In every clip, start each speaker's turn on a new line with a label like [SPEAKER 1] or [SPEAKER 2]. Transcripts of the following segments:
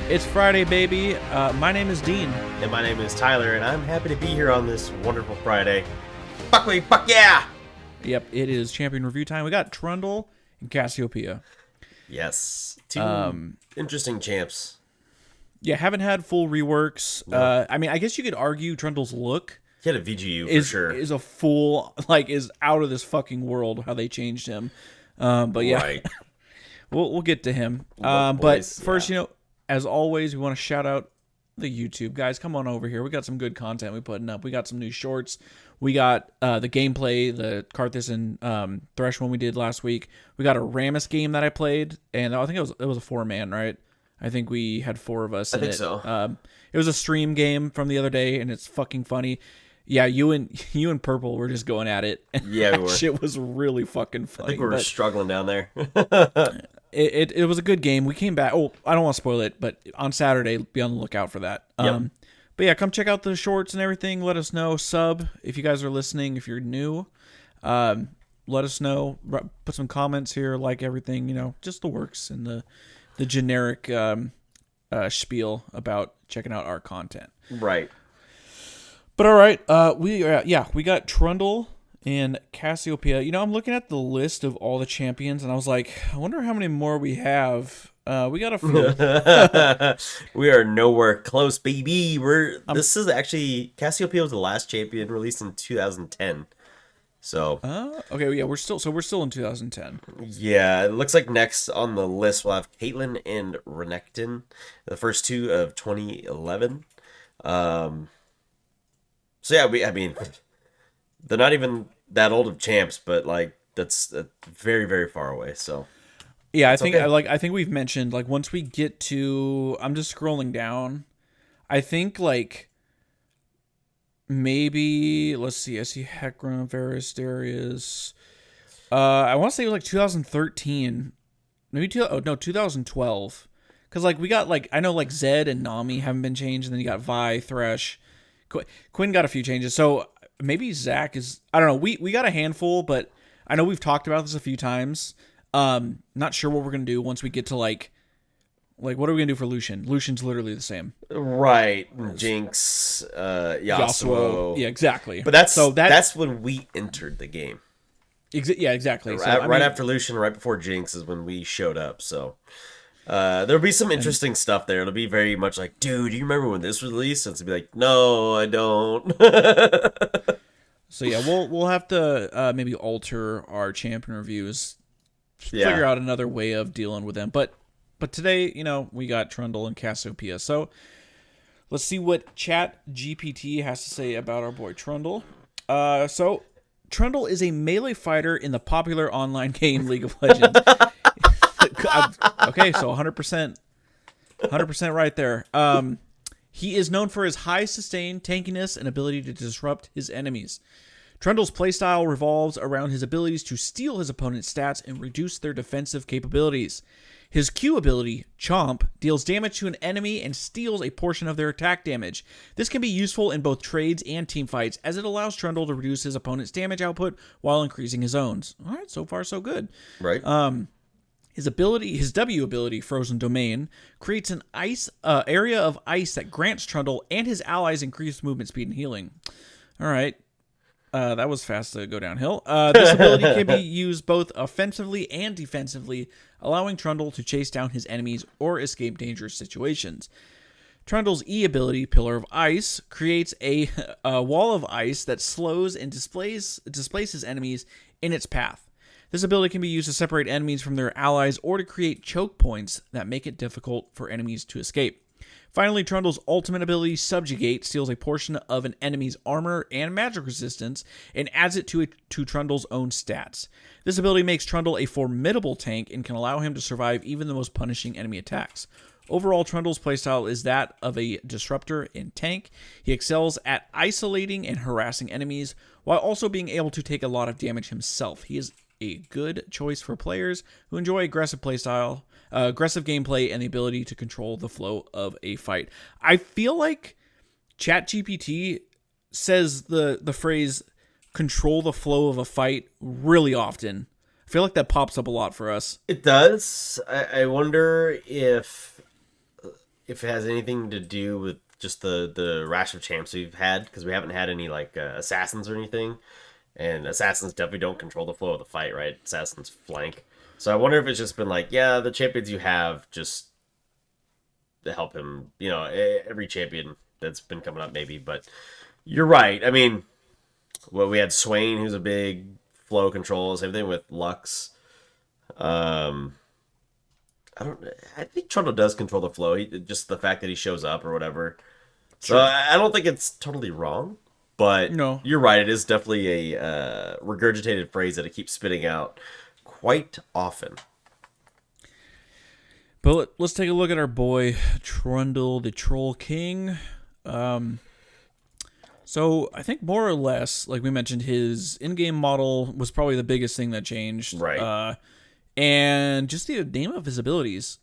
[SPEAKER 1] It's Friday, baby. My name is Dean.
[SPEAKER 2] And my name is Tyler, and I'm happy to be here on this wonderful Friday. Fuck me, fuck yeah!
[SPEAKER 1] Yep, it is champion review time. We got Trundle and Cassiopeia.
[SPEAKER 2] Yes. Two interesting champs.
[SPEAKER 1] Yeah, haven't had full reworks.
[SPEAKER 2] No.
[SPEAKER 1] I mean, I guess you could argue Trundle's look
[SPEAKER 2] He had a VGU for sure.
[SPEAKER 1] is a full, is out of this fucking world how they changed him. But yeah,
[SPEAKER 2] Right.
[SPEAKER 1] we'll get to him.
[SPEAKER 2] Look,
[SPEAKER 1] But
[SPEAKER 2] boys,
[SPEAKER 1] first, as always, we want to shout out the YouTube guys. Come on over here. We got some good content we're putting up. We got some new shorts. We got the gameplay, the Karthus and Thresh one we did last week. We got a Rammus game that I played, and I think it was a 4-man, right? I think we had 4 of us.
[SPEAKER 2] I think so.
[SPEAKER 1] It was a stream game from the other day, and it's fucking funny. Yeah, you and Purple were just going at it.
[SPEAKER 2] Yeah, we were.
[SPEAKER 1] Shit was really fucking funny.
[SPEAKER 2] I think we were struggling down there.
[SPEAKER 1] It was a good game. We came back. Oh, I don't want to spoil it, but on Saturday, be on the lookout for that.
[SPEAKER 2] Yep.
[SPEAKER 1] But yeah, come check out the shorts and everything. Let us know. Sub if you guys are listening. If you're new, let us know. Put some comments here. Like everything. Just the works and the generic spiel about checking out our content.
[SPEAKER 2] Right.
[SPEAKER 1] But all right, we got Trundle and Cassiopeia. I'm looking at the list of all the champions, and I was like, I wonder how many more we have. We got a few.
[SPEAKER 2] We are nowhere close, baby. This is actually Cassiopeia was the last champion released in 2010. So
[SPEAKER 1] Okay, yeah, we're still in 2010.
[SPEAKER 2] yeah, it looks like next on the list we'll have Caitlyn and Renekton, the first two of 2011. So yeah, I mean, they're not even that old of champs, but that's very, very far away. So
[SPEAKER 1] yeah, I think okay. I think we've mentioned once we get to, I'm just scrolling down. I think maybe let's see. I see Hecarim, Varus, Darius. I want to say it was 2013, maybe 2012. Because we got I know Zed and Nami haven't been changed, and then you got Vi, Thresh. Quinn got a few changes, so maybe Zach is. I don't know. We got a handful, but I know we've talked about this a few times. Not sure what we're gonna do once we get to what are we gonna do for Lucian? Lucian's literally the same,
[SPEAKER 2] right? Jinx, Yasuo.
[SPEAKER 1] Yeah, exactly.
[SPEAKER 2] But that's when we entered the game.
[SPEAKER 1] Yeah, exactly.
[SPEAKER 2] Right after Lucian, right before Jinx is when we showed up. So. There'll be some interesting stuff there. It'll be very much dude, do you remember when this was released? And it's be no, I don't.
[SPEAKER 1] So yeah, we'll have to maybe alter our champion reviews, figure out another way of dealing with them. But today, we got Trundle and Cassiopeia. So let's see what Chat GPT has to say about our boy Trundle. So Trundle is a melee fighter in the popular online game League of Legends. Okay, so 100% right there. He is known for his high sustain, tankiness, and ability to disrupt his enemies. Trundle's playstyle revolves around his abilities to steal his opponent's stats and reduce their defensive capabilities. His Q ability, Chomp, deals damage to an enemy and steals a portion of their attack damage. This can be useful in both trades and teamfights, as it allows Trundle to reduce his opponent's damage output while increasing his own. All right, so far so good.
[SPEAKER 2] Right.
[SPEAKER 1] His W ability, Frozen Domain, creates an area of ice that grants Trundle and his allies increased movement speed and healing. All right. That was fast to go downhill. This ability can be used both offensively and defensively, allowing Trundle to chase down his enemies or escape dangerous situations. Trundle's E ability, Pillar of Ice, creates a wall of ice that slows and displaces enemies in its path. This ability can be used to separate enemies from their allies or to create choke points that make it difficult for enemies to escape. Finally, Trundle's ultimate ability, Subjugate, steals a portion of an enemy's armor and magic resistance and adds it to Trundle's own stats. This ability makes Trundle a formidable tank and can allow him to survive even the most punishing enemy attacks. Overall, Trundle's playstyle is that of a disruptor and tank. He excels at isolating and harassing enemies, while also being able to take a lot of damage himself. He is a good choice for players who enjoy aggressive playstyle, aggressive gameplay, and the ability to control the flow of a fight. I feel like ChatGPT says the phrase "control the flow of a fight" really often. I feel like that pops up a lot for us.
[SPEAKER 2] It does. I wonder if if it has anything to do with just the rash of champs we've had, because we haven't had any like assassins or anything, and assassins definitely don't control the flow of the fight, right? Assassins flank. So I wonder if it's just been like, yeah, the champions you have just to help him, every champion that's been coming up maybe, but you're right. I mean, well, we had Swain, who's a big flow control. Same thing with Lux. Um, I think Trundle does control the flow. Just the fact that he shows up or whatever. So
[SPEAKER 1] Sure.
[SPEAKER 2] I don't think it's totally wrong, but
[SPEAKER 1] No.
[SPEAKER 2] you're right. It is definitely a regurgitated phrase that it keeps spitting out quite often.
[SPEAKER 1] But let's take a look at our boy Trundle, the Troll King. So I think more or less, like we mentioned, his in-game model was probably the biggest thing that changed.
[SPEAKER 2] Right.
[SPEAKER 1] And just the name of his abilities,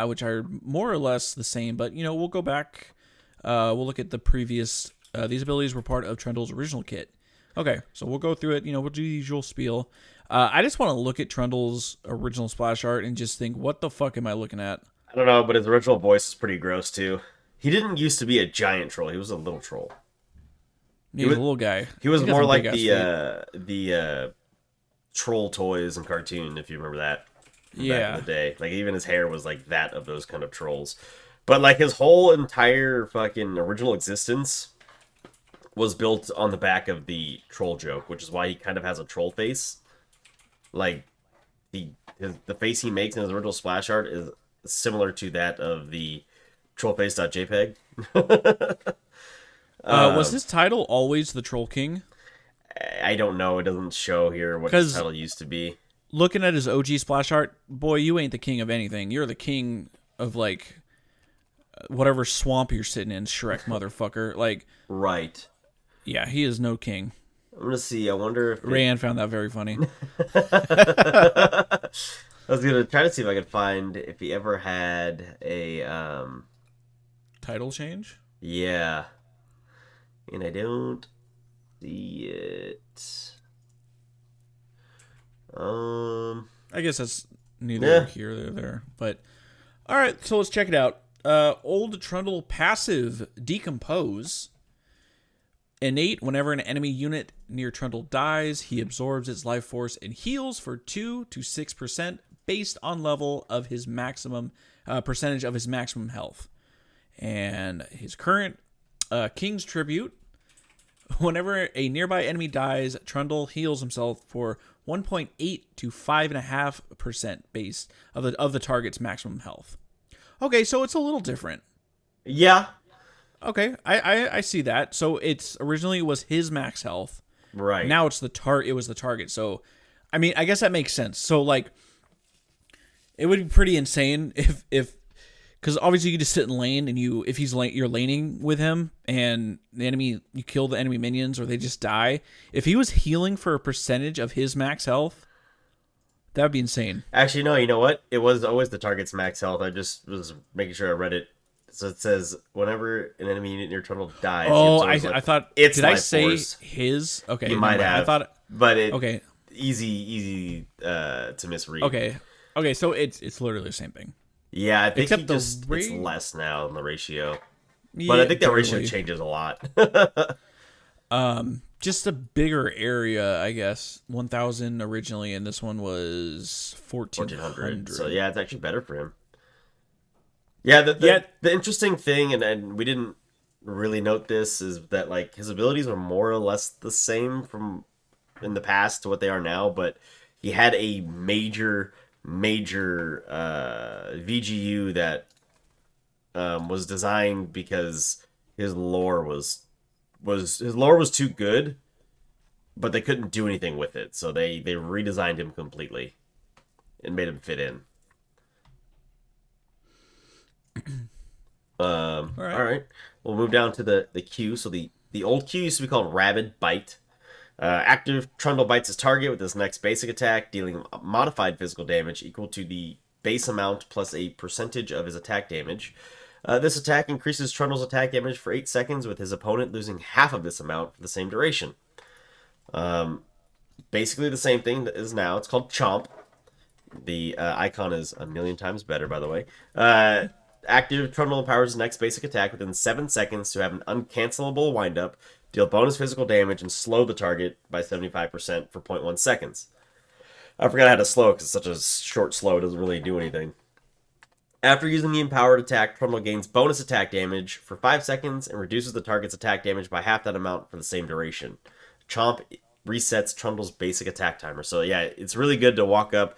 [SPEAKER 1] which are more or less the same. But, we'll go back. We'll look at the previous. These abilities were part of Trundle's original kit. Okay, so we'll go through it. We'll do the usual spiel. I just want to look at Trundle's original splash art and just think, what the fuck am I looking at?
[SPEAKER 2] I don't know, but his original voice is pretty gross too. He didn't used to be a giant troll. He was a little troll.
[SPEAKER 1] He's a little guy.
[SPEAKER 2] He was
[SPEAKER 1] got
[SPEAKER 2] more
[SPEAKER 1] some
[SPEAKER 2] like
[SPEAKER 1] big-ass
[SPEAKER 2] the troll toys and cartoon, if you remember that. Back in the day. Like, even his hair was like that of those kind of trolls. But like his whole entire fucking original existence was built on the back of the troll joke, which is why he kind of has a troll face. Like the face he makes in his original splash art is similar to that of the trollface.jpg.
[SPEAKER 1] Was his title always the Troll King?
[SPEAKER 2] I don't know. It doesn't show here what his title used to be.
[SPEAKER 1] Looking at his OG splash art, boy, you ain't the king of anything. You're the king of, like, whatever swamp you're sitting in, Shrek, motherfucker. Like,
[SPEAKER 2] right.
[SPEAKER 1] Yeah, he is no king.
[SPEAKER 2] I'm gonna see. I wonder if
[SPEAKER 1] Rayanne found that very funny.
[SPEAKER 2] I was gonna try to see if I could find if he ever had a
[SPEAKER 1] Title change?
[SPEAKER 2] Yeah. And I don't see it.
[SPEAKER 1] I guess that's neither here nor there. But all right, so let's check it out. Old Trundle passive Decompose. Innate, whenever an enemy unit near Trundle dies, he absorbs its life force and heals for 2 to 6% based on level of his maximum percentage of his maximum health. And his current King's Tribute, whenever a nearby enemy dies, Trundle heals himself for 1.8 to 5.5% base of the target's maximum health. Okay, so it's a little different.
[SPEAKER 2] Yeah.
[SPEAKER 1] Okay, I see that. So it's originally was his max health.
[SPEAKER 2] Right.
[SPEAKER 1] Now it's it was the target. So I mean, I guess that makes sense. So like it would be pretty insane if because obviously you just sit in lane and you're laning with him and the enemy, you kill the enemy minions or they just die. If he was healing for a percentage of his max health, that would be insane.
[SPEAKER 2] Actually, no, you know what? It was always the target's max health. I just was making sure I read it. So it says, whenever an enemy unit near Trundle dies...
[SPEAKER 1] Oh, I thought...
[SPEAKER 2] It's
[SPEAKER 1] did I say force. His? Okay.
[SPEAKER 2] You might have.
[SPEAKER 1] I thought...
[SPEAKER 2] But it...
[SPEAKER 1] Okay.
[SPEAKER 2] Easy to misread.
[SPEAKER 1] Okay, so it's literally the same thing.
[SPEAKER 2] Yeah, I think it's less now in the ratio. But I think that ratio changes a lot.
[SPEAKER 1] Just a bigger area, I guess. 1,000 originally, and this one was 1,400.
[SPEAKER 2] So yeah, it's actually better for him. Yeah, the interesting thing, and we didn't really note this, is that like his abilities are more or less the same from in the past to what they are now, but he had a major VGU that was designed because his lore was too good, but they couldn't do anything with it, so they redesigned him completely and made him fit in. All right. We'll move down to the Q. So the old Q used to be called Rabid Bite. Active Trundle bites his target with his next basic attack, dealing modified physical damage equal to the base amount plus a percentage of his attack damage. This attack increases Trundle's attack damage for 8 seconds, with his opponent losing half of this amount for the same duration. Basically the same thing as now. It's called Chomp. The icon is a million times better, by the way. active Trundle empowers his next basic attack within 7 seconds to have an uncancelable windup, deal bonus physical damage, and slow the target by 75% for 0.1 seconds. I forgot how to slow because it's such a short slow, it doesn't really do anything. After using the empowered attack, Trundle gains bonus attack damage for 5 seconds and reduces the target's attack damage by half that amount for the same duration. Chomp resets Trundle's basic attack timer. So yeah, it's really good to walk up,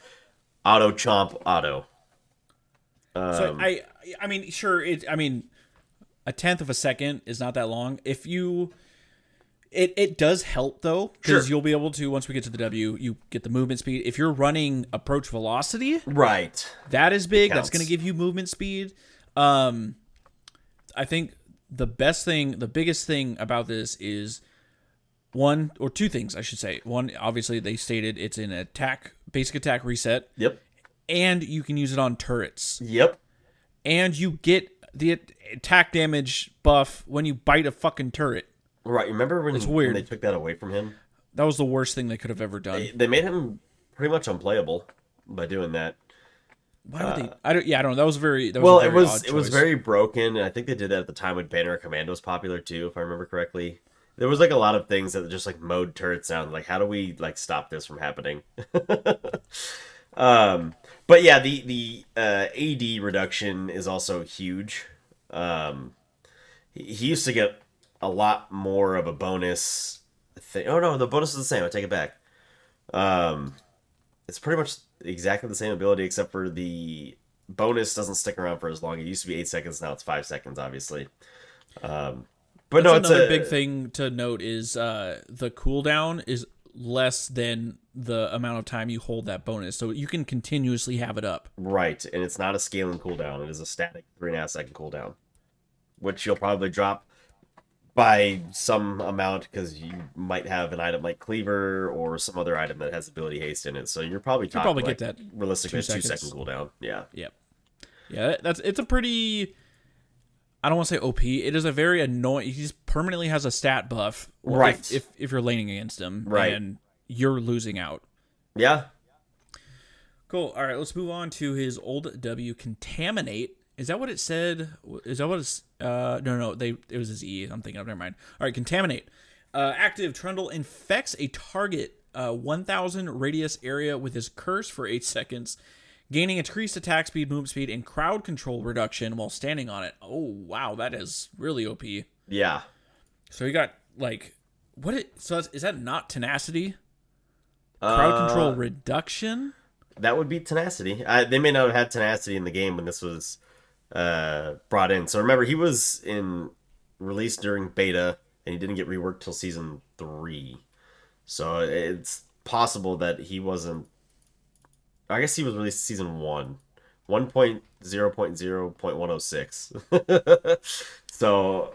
[SPEAKER 2] auto chomp, auto.
[SPEAKER 1] So I mean, sure. I mean, a tenth of a second is not that long. If you, it does help though, because you'll be able to, once we get to the W, you get the movement speed. If you're running approach velocity,
[SPEAKER 2] right,
[SPEAKER 1] that is big. That's going to give you movement speed. I think the biggest thing about this is one or two things, I should say. One, obviously they stated it's an basic attack reset.
[SPEAKER 2] Yep.
[SPEAKER 1] And you can use it on turrets.
[SPEAKER 2] Yep.
[SPEAKER 1] And you get the attack damage buff when you bite a fucking turret.
[SPEAKER 2] Right. Remember when they took that away from him?
[SPEAKER 1] That was the worst thing they could have ever done.
[SPEAKER 2] They made him pretty much unplayable by doing that.
[SPEAKER 1] Why would they? I don't know. That was very.
[SPEAKER 2] Well, it was very broken, and I think they did that at the time when Banner of Commando was popular too, if I remember correctly. There was like a lot of things that just like mowed turrets down. Like, how do we like stop this from happening? But yeah, the AD reduction is also huge. He used to get a lot more of a bonus thing. Oh no, the bonus is the same. I take it back. It's pretty much exactly the same ability, except for the bonus doesn't stick around for as long. It used to be 8 seconds, now it's 5 seconds, obviously. But no,
[SPEAKER 1] another big thing to note is the cooldown is less than the amount of time you hold that bonus, so you can continuously have it up.
[SPEAKER 2] Right, and it's not a scaling cooldown. It is a static 3.5 second cooldown, which you'll probably drop by some amount because you might have an item like Cleaver or some other item that has ability haste in it. So you're probably talking
[SPEAKER 1] get that
[SPEAKER 2] realistically 2 second cooldown. Yeah.
[SPEAKER 1] Yep. Yeah, it's a pretty. I don't want to say OP. It is a very annoying. He just permanently has a stat buff,
[SPEAKER 2] right?
[SPEAKER 1] If you're laning against him,
[SPEAKER 2] right,
[SPEAKER 1] and you're losing out.
[SPEAKER 2] Yeah.
[SPEAKER 1] Cool. All right, let's move on to his old W, Contaminate. Is that what it said? Is that what it's... No. It was his E. I'm thinking of... Never mind. All right, Contaminate. Active Trundle infects a target 1,000 radius area with his curse for 8 seconds, gaining increased attack speed, movement speed, and crowd control reduction while standing on it. Oh, wow. That is really OP.
[SPEAKER 2] Yeah.
[SPEAKER 1] So you got, like... So is that not Tenacity? Crowd control reduction?
[SPEAKER 2] That would be Tenacity. They may not have had Tenacity in the game when this was... brought in. So remember, he was released during beta, and he didn't get reworked till season 3. So it's possible that he wasn't. I guess he was released season 1, 1.0.0.106. So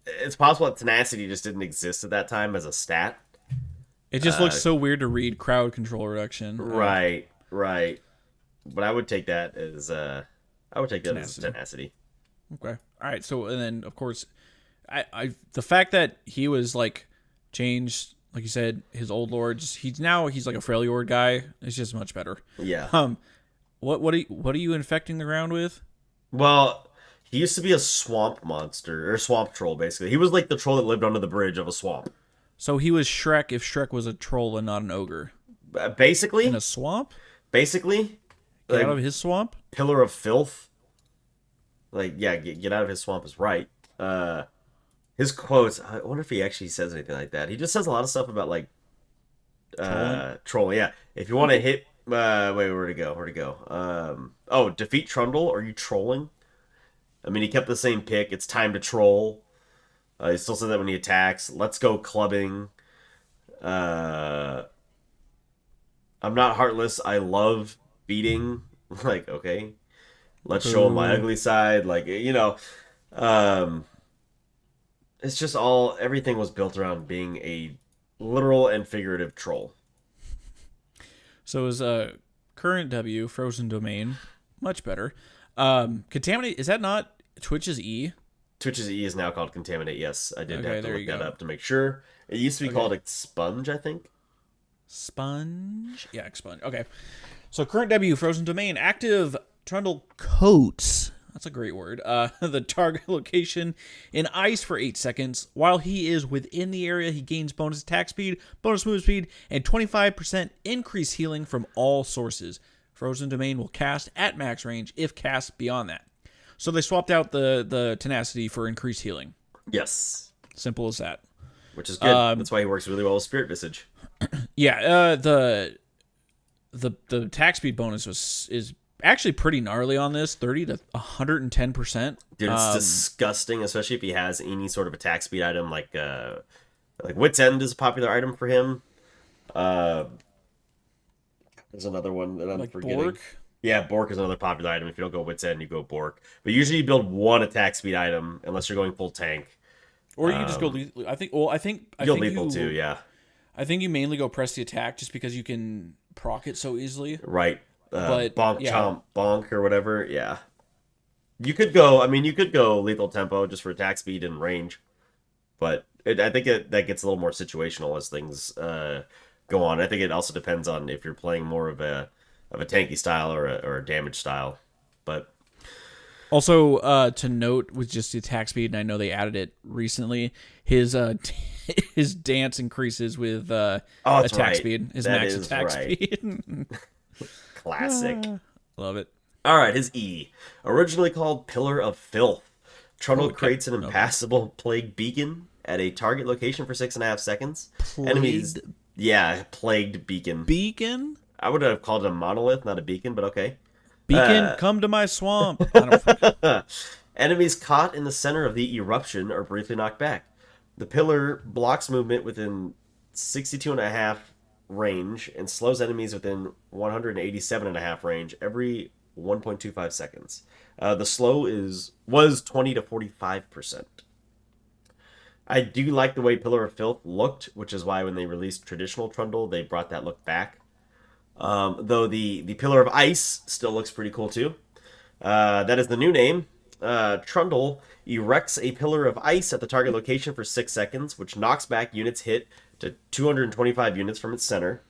[SPEAKER 2] it's possible that Tenacity just didn't exist at that time as a stat.
[SPEAKER 1] It just looks so weird to read crowd control reduction.
[SPEAKER 2] Right. But I would take that as Tenacity.
[SPEAKER 1] Okay. All right. So, and then of course, the fact that he was like changed, like you said, his old lords. He's like a Freljord guy. It's just much better.
[SPEAKER 2] Yeah.
[SPEAKER 1] What are you infecting the ground with?
[SPEAKER 2] Well, he used to be a swamp monster or swamp troll. Basically, he was like the troll that lived under the bridge of a swamp.
[SPEAKER 1] So he was Shrek if Shrek was a troll and not an ogre.
[SPEAKER 2] Basically,
[SPEAKER 1] in a swamp.
[SPEAKER 2] Basically.
[SPEAKER 1] Get out of his swamp?
[SPEAKER 2] Pillar of filth. Like, yeah, get out of his swamp is right. His quotes, I wonder if he actually says anything like that. He just says a lot of stuff about, like, trolling. Yeah. If you want to hit... wait, where'd it go? Defeat Trundle? Are you trolling? I mean, he kept the same pick. It's time to troll. He still says that when he attacks. Let's go clubbing. I'm not heartless. I love... beating. Like, okay, let's show him my ugly side. Like, it's just everything was built around being a literal and figurative troll.
[SPEAKER 1] So his current W, Frozen Domain, much better. Contaminate, is that not Twitch's E?
[SPEAKER 2] Twitch's E is now called Contaminate, yes. I did have to look that up to make sure. It used to be called Expunge, I think.
[SPEAKER 1] Sponge? Yeah, Expunge. Okay. So current W, Frozen Domain, active Trundle coats That's a great word. The target location in ice for 8 seconds. While he is within the area, he gains bonus attack speed, bonus movement speed, and 25% increased healing from all sources. Frozen Domain will cast at max range if cast beyond that. So they swapped out the tenacity for increased healing.
[SPEAKER 2] Yes.
[SPEAKER 1] Simple as that.
[SPEAKER 2] Which is good. That's why he works really well with Spirit Visage.
[SPEAKER 1] Yeah, the attack speed bonus is actually pretty gnarly on this, 30 to 110%.
[SPEAKER 2] Dude, it's disgusting, especially if he has any sort of attack speed item like Wit's End is a popular item for him. There's another one that I'm forgetting.
[SPEAKER 1] Bork?
[SPEAKER 2] Yeah, Bork is another popular item. If you don't go Wit's End, you go Bork. But usually you build one attack speed item unless you're going full tank.
[SPEAKER 1] Or you just go lethal. I think
[SPEAKER 2] lethal too, yeah.
[SPEAKER 1] I think you mainly go press the attack just because you can proc it so easily.
[SPEAKER 2] Right.
[SPEAKER 1] But
[SPEAKER 2] bonk, chomp, bonk, or whatever, yeah. You could go lethal tempo just for attack speed and range. But I think that gets a little more situational as things go on. I think it also depends on if you're playing more of a tanky style or a damage style. But
[SPEAKER 1] also to note with just the attack speed, and I know they added it recently, his his dance increases with attack speed. His max attack speed.
[SPEAKER 2] Classic.
[SPEAKER 1] Love it.
[SPEAKER 2] All right, his E, originally called Pillar of Filth. Trundle creates an impassable plague beacon at a target location for 6.5 seconds. Enemies, plagued beacon.
[SPEAKER 1] Beacon?
[SPEAKER 2] I would have called it a monolith, not a beacon, but okay.
[SPEAKER 1] Beacon, come to my swamp.
[SPEAKER 2] Enemies caught in the center of the eruption are briefly knocked back. The pillar blocks movement within 62.5 range and slows enemies within 187.5 range every 1.25 seconds. The slow was 20 to 45%. I do like the way Pillar of Filth looked, which is why when they released traditional Trundle, they brought that look back. Though the Pillar of Ice still looks pretty cool too. That is the new name. Trundle erects a pillar of ice at the target location for 6 seconds, which knocks back units hit to 225 units from its center.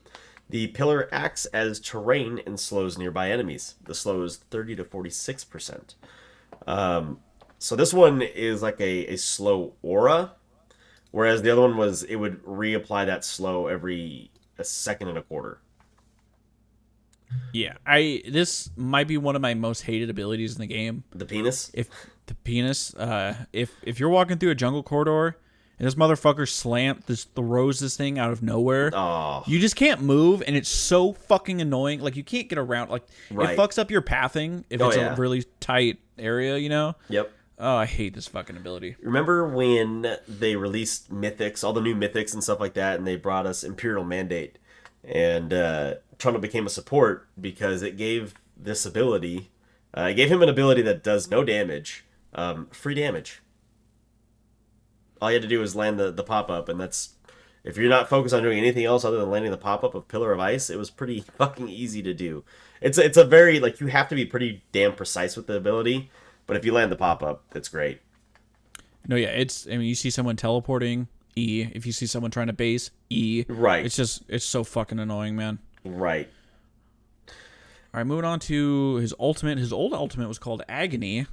[SPEAKER 2] The pillar acts as terrain and slows nearby enemies. The slow is 30 to 46%. So this one is like a slow aura, whereas the other one it would reapply that slow every a second and a quarter.
[SPEAKER 1] Yeah, this might be one of my most hated abilities in the game.
[SPEAKER 2] The penis?
[SPEAKER 1] If you're walking through a jungle corridor and this motherfucker throws this thing out of nowhere, you just can't move, and it's so fucking annoying. Like, you can't get around. Like,
[SPEAKER 2] right.
[SPEAKER 1] It fucks up your pathing if it's a really tight area, you know?
[SPEAKER 2] Yep.
[SPEAKER 1] Oh, I hate this fucking ability.
[SPEAKER 2] Remember when they released Mythics, all the new Mythics and stuff like that, and they brought us Imperial Mandate? And Trundle became a support because it gave this ability. It gave him an ability that does no damage. Free damage. All you had to do was land the pop-up, and that's... If you're not focused on doing anything else other than landing the pop-up of Pillar of Ice, it was pretty fucking easy to do. It's a very... Like, you have to be pretty damn precise with the ability, but if you land the pop-up, it's great.
[SPEAKER 1] No, yeah, you see someone teleporting... E. If you see someone trying to base, E.
[SPEAKER 2] Right.
[SPEAKER 1] It's so fucking annoying, man.
[SPEAKER 2] Right.
[SPEAKER 1] All right, moving on to his ultimate. His old ultimate was called Agony.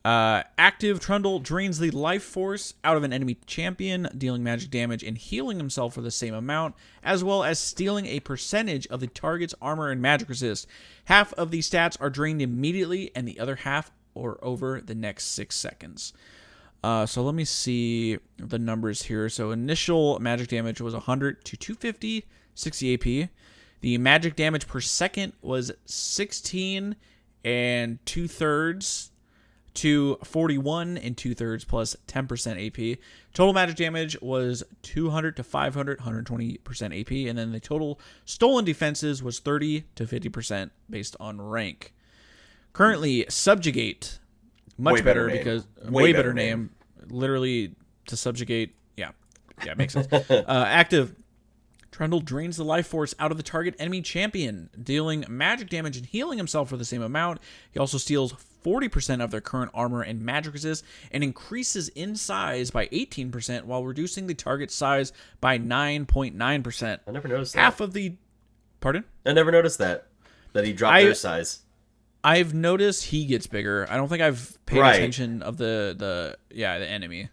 [SPEAKER 1] Active Trundle drains the life force out of an enemy champion, dealing magic damage and healing himself for the same amount, as well as stealing a percentage of the target's armor and magic resist. Half of these stats are drained immediately, and the other half are over the next 6 seconds. So let me see the numbers here. So initial magic damage was 100 to 250, 60 AP. The magic damage per second was 16 and 2/3 to 41 and 2/3 plus 10% AP. Total magic damage was 200 to 500, 120% AP. And then the total stolen defenses was 30 to 50% based on rank. Currently, Subjugate. Much better because way better name. Literally to subjugate. Yeah, makes sense. Active Trundle drains the life force out of the target enemy champion, dealing magic damage and healing himself for the same amount. He also steals 40% of their current armor and magic resist, and increases in size by 18% while reducing the target size by 9.9%.
[SPEAKER 2] I never noticed that.
[SPEAKER 1] Half of the... Pardon?
[SPEAKER 2] I never noticed that he dropped their size.
[SPEAKER 1] I've noticed he gets bigger. I don't think I've paid
[SPEAKER 2] Right.
[SPEAKER 1] attention of the enemy.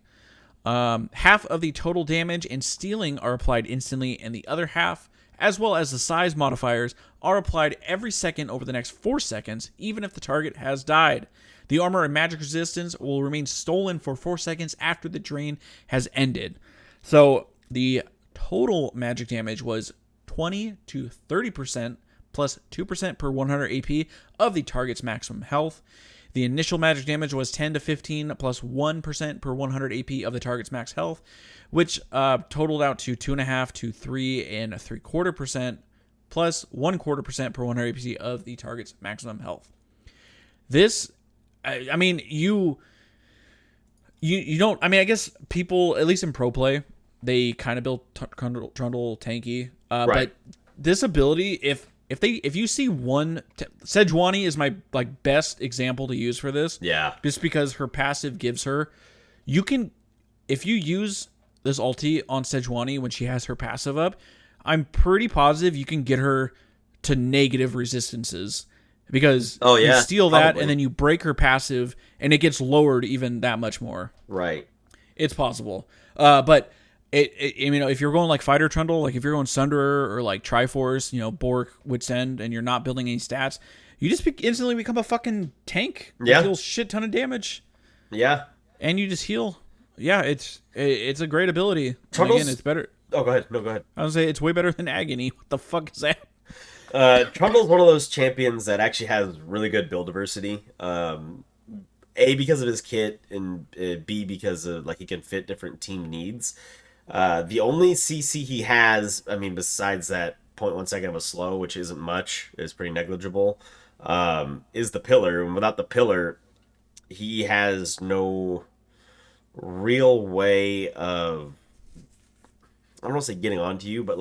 [SPEAKER 1] Half of the total damage and stealing are applied instantly, and the other half, as well as the size modifiers, are applied every second over the next 4 seconds, even if the target has died. The armor and magic resistance will remain stolen for 4 seconds after the drain has ended. So the total magic damage was 20 to 30% plus 2% per 100 AP of the target's maximum health. The initial magic damage was 10 to 15 plus 1% per 100 AP of the target's max health, which totaled out to 2.5 to 3.75% plus 1/4% per 100 AP of the target's maximum health. This, I mean, you don't. I mean, I guess people, at least in pro play, they kind of build Trundle tanky.
[SPEAKER 2] Right.
[SPEAKER 1] But this ability, if you see one, Sejuani is my best example to use for this.
[SPEAKER 2] Yeah.
[SPEAKER 1] Just because her passive gives her, you can, if you use this ulti on Sejuani when she has her passive up, I'm pretty positive you can get her to negative resistances. Because you steal that
[SPEAKER 2] probably.
[SPEAKER 1] and then you break her passive and it gets lowered even that much more.
[SPEAKER 2] Right.
[SPEAKER 1] It's possible. But if you're going like Fighter Trundle, like if you're going Sunderer or like Triforce, Bork, Wit's End, and you're not building any stats, you just instantly become a fucking tank.
[SPEAKER 2] Yeah.
[SPEAKER 1] That deals shit ton of damage.
[SPEAKER 2] Yeah.
[SPEAKER 1] And you just heal. Yeah, it's a great ability.
[SPEAKER 2] Trundle's...
[SPEAKER 1] Again, it's better.
[SPEAKER 2] Oh, go ahead. No, go ahead.
[SPEAKER 1] I would say it's way better than Agony. What the fuck is that?
[SPEAKER 2] Trundle's one of those champions that actually has really good build diversity. A, because of his kit, and B, because of he can fit different team needs. The only CC he has, I mean, besides that 0.1 second of a slow, which isn't much, is pretty negligible, is the pillar. And without the pillar, he has no real way of, I don't want to say getting onto you, but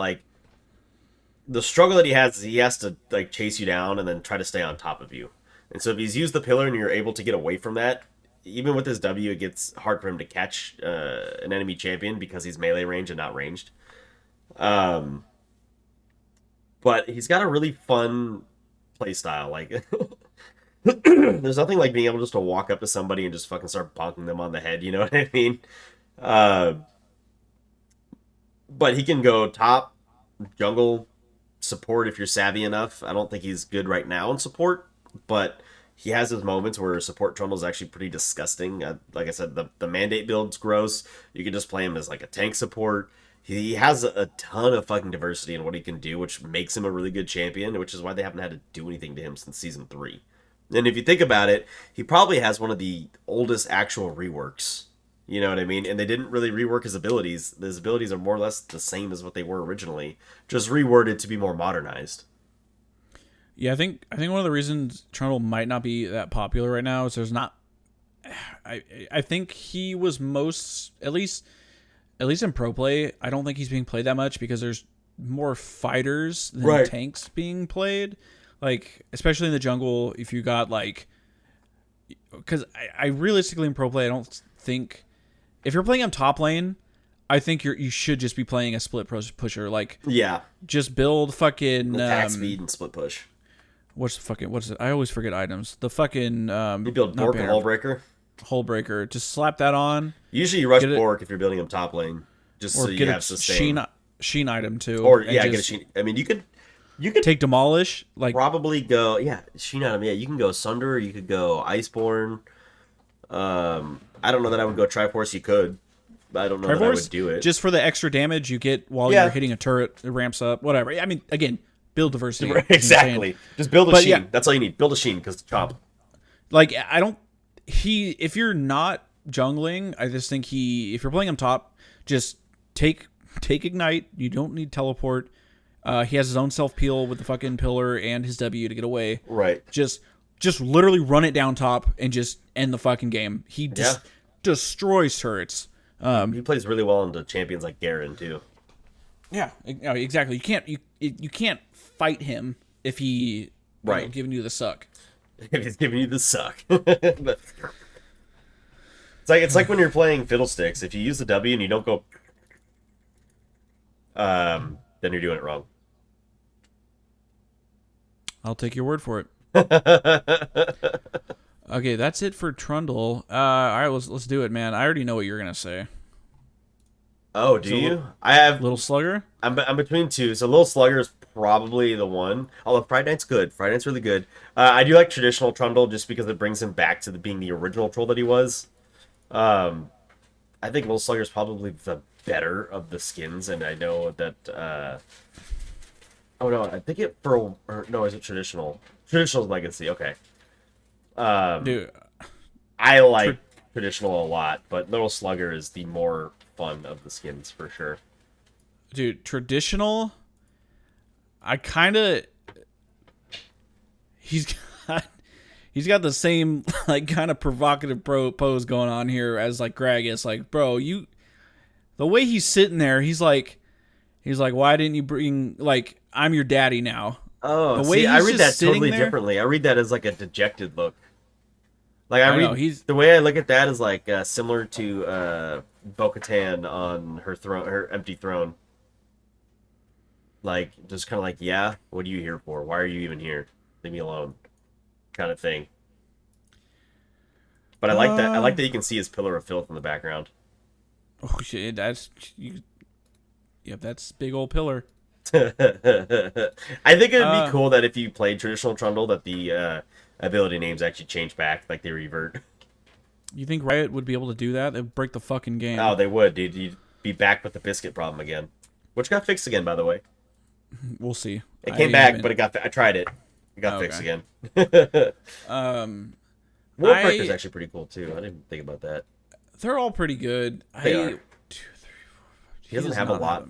[SPEAKER 2] the struggle that he has is he has to chase you down and then try to stay on top of you. And so if he's used the pillar and you're able to get away from that, even with his W, it gets hard for him to catch an enemy champion because he's melee range and not ranged. But he's got a really fun playstyle. There's nothing like being able just to walk up to somebody and just fucking start bonking them on the head, you know what I mean? But he can go top, jungle, support if you're savvy enough. I don't think he's good right now in support, but he has his moments where support Trundle is actually pretty disgusting. Like I said, the mandate build's gross. You can just play him as a tank support. He has a ton of fucking diversity in what he can do, which makes him a really good champion, which is why they haven't had to do anything to him since Season 3. And if you think about it, he probably has one of the oldest actual reworks. You know what I mean? And they didn't really rework his abilities. His abilities are more or less the same as what they were originally, just reworded to be more modernized.
[SPEAKER 1] Yeah, I think one of the reasons Trundle might not be that popular right now is there's not. I think he was most, at least in pro play, I don't think he's being played that much because there's more fighters than tanks being played. Especially in the jungle, if you got because I realistically in pro play, I don't think. If you're playing on top lane, I think you should just be playing a split pusher. Just build fucking
[SPEAKER 2] attack speed and split push.
[SPEAKER 1] What's it? I always forget items. The fucking
[SPEAKER 2] you build Bork and Hullbreaker.
[SPEAKER 1] Hullbreaker. Just slap that on.
[SPEAKER 2] Usually you rush Bork if you're building him top lane, just so you have sustain.
[SPEAKER 1] Sheen item too.
[SPEAKER 2] Or get a Sheen. I mean, you could
[SPEAKER 1] take Demolish.
[SPEAKER 2] Probably go Sheen item. Yeah, you can go Sunder. You could go Iceborne. I don't know that I would go Triforce. You could. I don't know that I would do it.
[SPEAKER 1] Just for the extra damage you get while you're hitting a turret, it ramps up. Whatever. I mean, again, build diversity.
[SPEAKER 2] Exactly. Just build a Sheen. Yeah. That's all you need. Build a Sheen because it's chomp.
[SPEAKER 1] If you're not jungling, I just think if you're playing him top, just take Ignite. You don't need teleport. He has his own self peel with the fucking pillar and his W to get away.
[SPEAKER 2] Right.
[SPEAKER 1] Just literally run it down top and just end the fucking game. He just destroys turrets.
[SPEAKER 2] He plays really well into champions like Garen too.
[SPEAKER 1] Yeah, exactly. You can't fight him if he giving you the suck.
[SPEAKER 2] If he's giving you the suck. It's like when you're playing Fiddlesticks. If you use the W and you don't go, then you're doing it wrong.
[SPEAKER 1] I'll take your word for it. Okay, that's it for Trundle. All right, let's do it, man. I already know what you're gonna say.
[SPEAKER 2] Oh, do
[SPEAKER 1] So,
[SPEAKER 2] you? I have.
[SPEAKER 1] Little Slugger.
[SPEAKER 2] I'm between two. So Little Slugger is probably the one. Although Friday Night's good. Friday Night's really good. I do like traditional Trundle just because it brings him back to being the original troll that he was. Um, I think Little Slugger is probably the better of the skins, and I know that. Oh no, I think it for or, no, is it traditional? Traditional's Legacy. Okay.
[SPEAKER 1] Dude,
[SPEAKER 2] I like traditional a lot, but Little Slugger is the more fun of the skins for sure.
[SPEAKER 1] dude, traditional. I kind of. He's got. He's got the same like kind of provocative pose going on here as like Gragas. Like, bro, you. The way he's sitting there, he's like, why didn't you bring like I'm your daddy now?
[SPEAKER 2] Oh,
[SPEAKER 1] The way
[SPEAKER 2] see, I
[SPEAKER 1] he's
[SPEAKER 2] read
[SPEAKER 1] just
[SPEAKER 2] that totally
[SPEAKER 1] sitting there-
[SPEAKER 2] differently. I read that as like a dejected look. Like I
[SPEAKER 1] I
[SPEAKER 2] read
[SPEAKER 1] know, he's-
[SPEAKER 2] the way I look at that is like similar to Bo-Katan on her throne, her empty throne. Like just kind of like, yeah, what are you here for? Why are you even here? Leave me alone, kind of thing. But I like that. I like that you can see his pillar of filth in the background.
[SPEAKER 1] Oh shit, that's you. Yep, that's big old pillar.
[SPEAKER 2] I think it'd be cool that if you played traditional Trundle, that the ability names actually change back, like they revert.
[SPEAKER 1] You think Riot would be able to do that? They'd break the fucking game.
[SPEAKER 2] Oh, they would, dude. You'd be back with the biscuit problem again, which got fixed again, by the way.
[SPEAKER 1] We'll see.
[SPEAKER 2] It came back, but it got. I tried it. It got fixed again. World Breaker's actually pretty cool too. I didn't think about that.
[SPEAKER 1] They're all pretty good.
[SPEAKER 2] They are.
[SPEAKER 1] 2, 3, 4, 5.
[SPEAKER 2] He doesn't have a lot.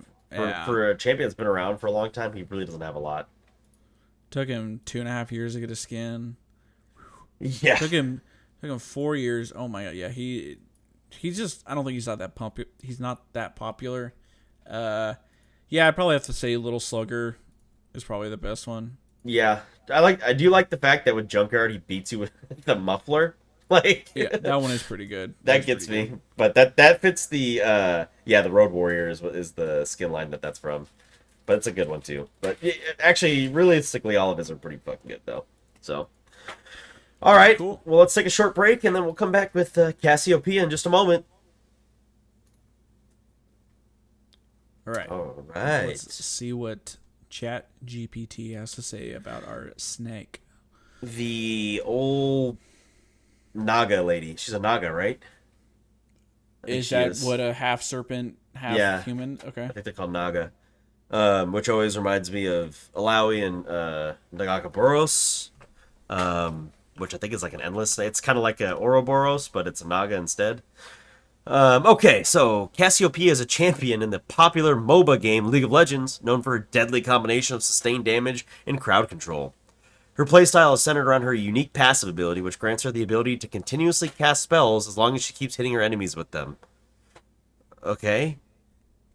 [SPEAKER 2] For a champion that's been around for a long time, he really doesn't have a lot.
[SPEAKER 1] Took him 2.5 years to get a skin.
[SPEAKER 2] Yeah.
[SPEAKER 1] Took him 4 years. Oh my god, yeah. He's just. I don't think he's not that He's not that popular. Yeah, I'd probably have to say Little Slugger is probably the best one.
[SPEAKER 2] Yeah, I do like the fact that with Junkyard he beats you with the muffler. Like,
[SPEAKER 1] yeah, that one is pretty good.
[SPEAKER 2] That gets me. Good. But that fits the the Road Warrior is the skin line that's from. But it's a good one too. But actually, realistically, all of his are pretty fucking good though. So, all right, cool. Well, let's take a short break and then we'll come back with Cassiopeia in just a moment.
[SPEAKER 1] All right.
[SPEAKER 2] All right.
[SPEAKER 1] Let's see what Chat GPT has to say about our snake.
[SPEAKER 2] The old Naga lady. She's a Naga, right?
[SPEAKER 1] Is that what, a half serpent, half human? Okay.
[SPEAKER 2] I think they're called Naga. Which always reminds me of Alawi and Nagakaboros, which I think is like an endless. It's kind of like a Ouroboros, but it's a Naga instead. Okay, so Cassiopeia is a champion in the popular MOBA game League of Legends, known for her deadly combination of sustained damage and crowd control. Her playstyle is centered around her unique passive ability, which grants her the ability to continuously cast spells as long as she keeps hitting her enemies with them. Okay.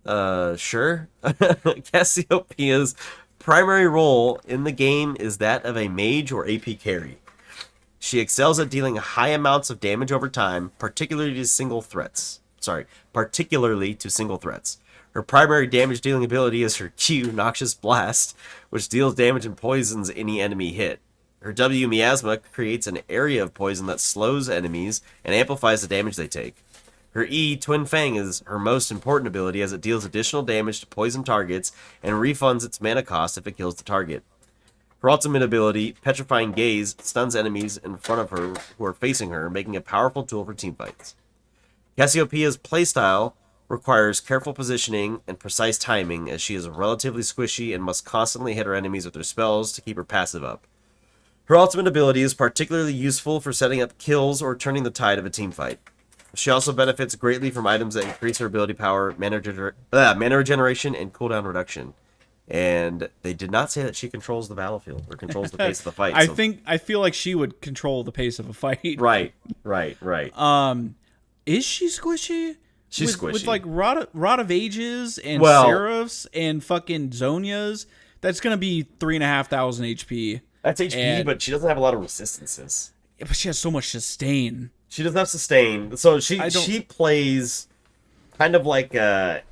[SPEAKER 2] Sure. Cassiopeia's primary role in the game is that of a mage or AP carry. She excels at dealing high amounts of damage over time, particularly to single threats. Her primary damage dealing ability is her Q, Noxious Blast, which deals damage and poisons any enemy hit. Her W, Miasma, creates an area of poison that slows enemies and amplifies the damage they take. Her E, Twin Fang, is her most important ability as it deals additional damage to poison targets and refunds its mana cost if it kills the target. Her ultimate ability, Petrifying Gaze, stuns enemies in front of her who are facing her, making a powerful tool for teamfights. Cassiopeia's playstyle requires careful positioning and precise timing, as she is relatively squishy and must constantly hit her enemies with her spells to keep her passive up. Her ultimate ability is particularly useful for setting up kills or turning the tide of a teamfight. She also benefits greatly from items that increase her ability power, mana regeneration, and cooldown reduction. And they did not say that she controls the battlefield or controls the pace of the fight.
[SPEAKER 1] I feel like she would control the pace of a fight.
[SPEAKER 2] Right.
[SPEAKER 1] Is she squishy?
[SPEAKER 2] She's squishy.
[SPEAKER 1] With like Rod of Ages and Seraphs and fucking Zonias, that's gonna be 3,500 HP.
[SPEAKER 2] That's HP, but she doesn't have a lot of resistances.
[SPEAKER 1] Yeah, but she has so much sustain.
[SPEAKER 2] She doesn't have sustain, so she plays kind of like an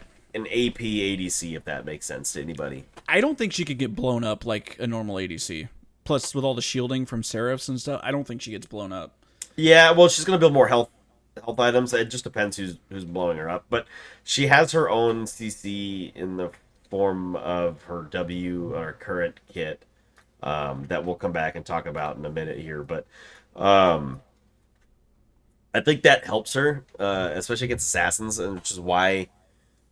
[SPEAKER 2] AP ADC, if that makes sense to anybody.
[SPEAKER 1] I don't think she could get blown up like a normal ADC. plus with all the shielding from Seraphs and stuff, I don't think she gets blown up.
[SPEAKER 2] Yeah, well, she's gonna build more health items. It just depends who's blowing her up. But she has her own CC in the form of her W or current kit that we'll come back and talk about in a minute here. But I think that helps her, especially against assassins, and which is why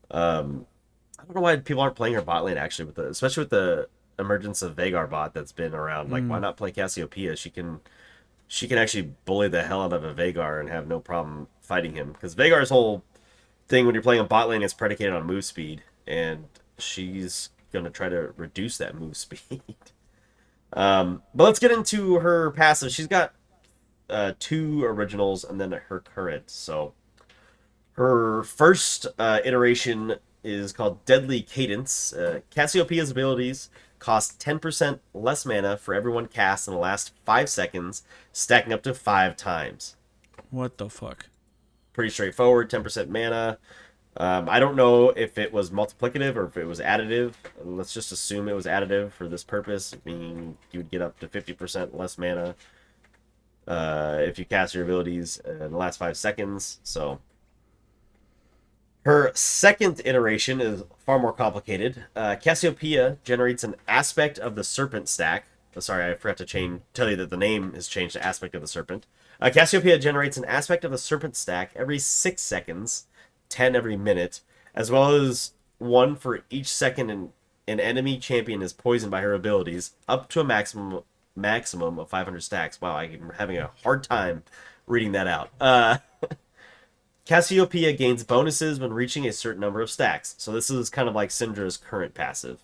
[SPEAKER 2] I don't know why people aren't playing her bot lane actually, especially with the emergence of Veigar bot that's been around. Like, why not play Cassiopeia? She can actually bully the hell out of a Veigar and have no problem fighting him. Because Veigar's whole thing when you're playing a bot lane is predicated on move speed, and she's gonna try to reduce that move speed. But let's get into her passive. She's got 2 originals and then her current. So her first iteration is called Deadly Cadence. Cassiopeia's abilities cost 10% less mana for everyone cast in the last 5 seconds, stacking up to 5 times.
[SPEAKER 1] What the fuck?
[SPEAKER 2] Pretty straightforward, 10% mana. I don't know if it was multiplicative or if it was additive. Let's just assume it was additive for this purpose, meaning you would get up to 50% less mana if you cast your abilities in the last 5 seconds. So her second iteration is far more complicated. Cassiopeia generates an aspect of the serpent stack. Sorry, I forgot to tell you that the name has changed to aspect of the serpent. Cassiopeia generates an aspect of the serpent stack every 6 seconds, 10 every minute, as well as 1 for each second an enemy champion is poisoned by her abilities, up to a maximum of 500 stacks. Wow, I'm having a hard time reading that out. Cassiopeia gains bonuses when reaching a certain number of stacks. So this is kind of like Syndra's current passive.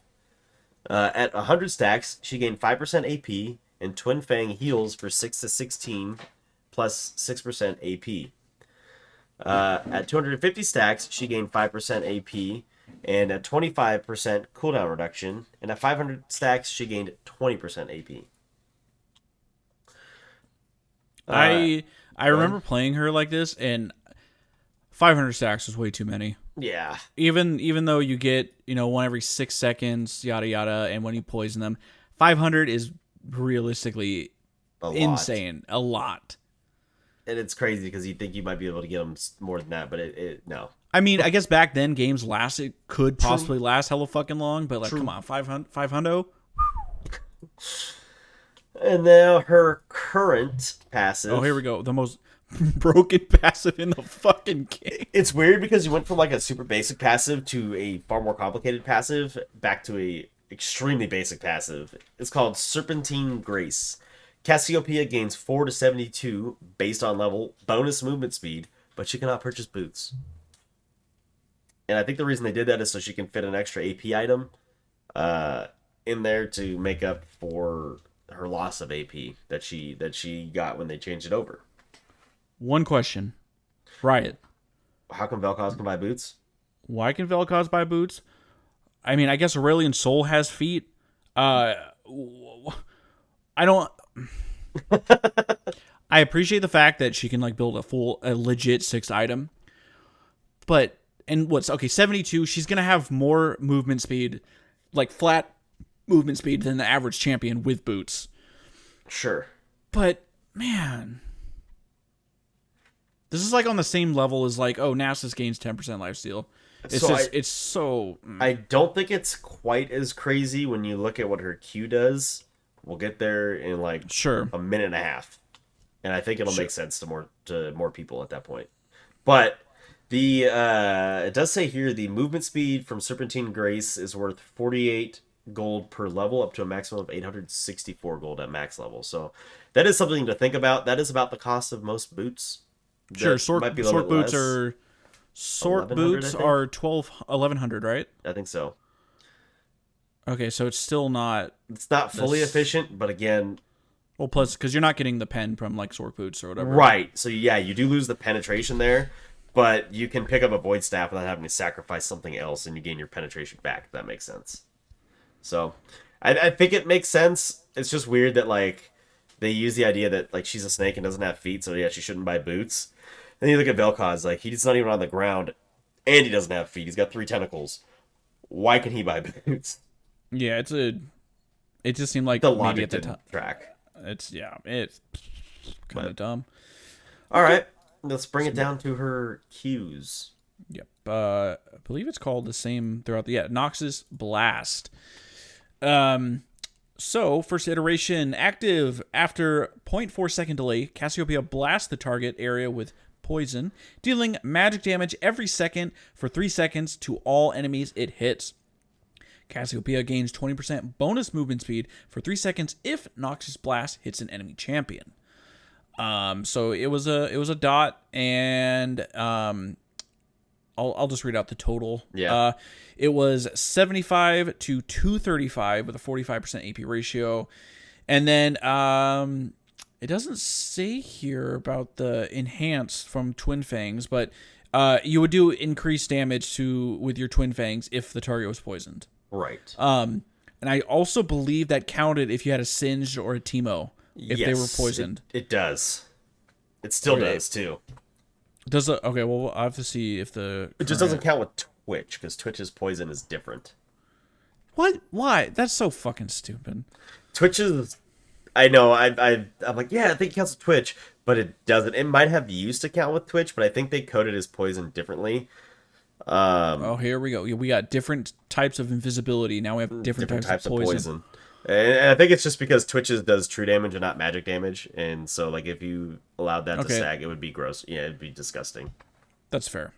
[SPEAKER 2] At 100 stacks, she gained 5% AP, and Twin Fang heals for 6 to 16, plus 6% AP. At 250 stacks, she gained 5% AP, and a 25% cooldown reduction. And at 500 stacks, she gained 20% AP.
[SPEAKER 1] I remember playing her like this, and 500 stacks was way too many.
[SPEAKER 2] Yeah.
[SPEAKER 1] Even though you get, 1 every 6 seconds, yada yada, and when you poison them, 500 is realistically insane. A lot.
[SPEAKER 2] And it's crazy because you think you might be able to get them more than that, but no.
[SPEAKER 1] I mean, I guess back then games could possibly last hella fucking long, but come on, 500?
[SPEAKER 2] And now her current passive.
[SPEAKER 1] Oh, here we go. The most broken passive in the fucking game.
[SPEAKER 2] It's weird because you went from like a super basic passive to a far more complicated passive back to a extremely basic passive. It's called Serpentine Grace. Cassiopeia gains 4 to 72 based on level, bonus movement speed, but she cannot purchase boots. And I think the reason they did that is so she can fit an extra AP item in there to make up for her loss of AP that she got when they changed it over.
[SPEAKER 1] One question. Riot.
[SPEAKER 2] How come Vel'Koz can buy boots?
[SPEAKER 1] Why can Vel'Koz buy boots? I mean, I guess Aurelion Sol has feet. I don't... I appreciate the fact that she can build a legit 6 item. But, and 72, she's going to have more movement speed, flat movement speed than the average champion with boots.
[SPEAKER 2] Sure.
[SPEAKER 1] But, man... This is on the same level as Nasus gains 10% lifesteal. It's so...
[SPEAKER 2] I don't think it's quite as crazy when you look at what her Q does. We'll get there in a minute and a half. And I think it'll make sense to more people at that point. But it does say here the movement speed from Serpentine Grace is worth 48 gold per level up to a maximum of 864 gold at max level. So that is something to think about. That is about the cost of most boots.
[SPEAKER 1] Sure, sword boots are 1100, right?
[SPEAKER 2] I think so.
[SPEAKER 1] Okay, so it's still not...
[SPEAKER 2] It's not fully efficient, but again...
[SPEAKER 1] Well, plus, because you're not getting the pen from, sword boots or whatever.
[SPEAKER 2] Right, so yeah, you do lose the penetration there, but you can pick up a Void Staff without having to sacrifice something else, and you gain your penetration back, if that makes sense. So, I think it makes sense. It's just weird that, they use the idea that, she's a snake and doesn't have feet, so yeah, she shouldn't buy boots. Then you look at Vel'Koz, he's not even on the ground, and he doesn't have feet. He's got 3 tentacles. Why can he buy boots?
[SPEAKER 1] Yeah, it's a It just seemed like
[SPEAKER 2] The
[SPEAKER 1] maybe
[SPEAKER 2] logic
[SPEAKER 1] at the
[SPEAKER 2] didn't
[SPEAKER 1] time.
[SPEAKER 2] track.
[SPEAKER 1] It's kind of dumb.
[SPEAKER 2] All right, let's bring it down to her Qs.
[SPEAKER 1] Yep. I believe it's called the same throughout the Noxus Blast. So, first iteration, active after 0.4 second delay, Cassiopeia blasts the target area with poison, dealing magic damage every second for 3 seconds to all enemies it hits. Cassiopeia gains 20% bonus movement speed for 3 seconds if Noxus Blast hits an enemy champion. So it was a dot, and I'll just read out the total.
[SPEAKER 2] Yeah.
[SPEAKER 1] It was 75 to 235 with a 45% AP ratio. And then it doesn't say here about the enhance from Twin Fangs, but you would do increased damage with your Twin Fangs if the target was poisoned.
[SPEAKER 2] Right.
[SPEAKER 1] And I also believe that counted if you had a Singed or a Teemo if they were poisoned.
[SPEAKER 2] It does. It still does too.
[SPEAKER 1] Does it? Okay, well, I'll have to see if the...
[SPEAKER 2] It just doesn't count with Twitch, because Twitch's poison is different.
[SPEAKER 1] What? Why? That's so fucking stupid.
[SPEAKER 2] Twitch's... I know, I'm like, yeah, I think it counts with Twitch, but it doesn't. It might have used to count with Twitch, but I think they coded his poison differently.
[SPEAKER 1] Oh, here we go. We got different types of invisibility. Now we have different types of poison.
[SPEAKER 2] And I think it's just because Twitch's does true damage and not magic damage, and so like if you allowed that to sag, it would be gross. Yeah, it'd be disgusting.
[SPEAKER 1] That's fair.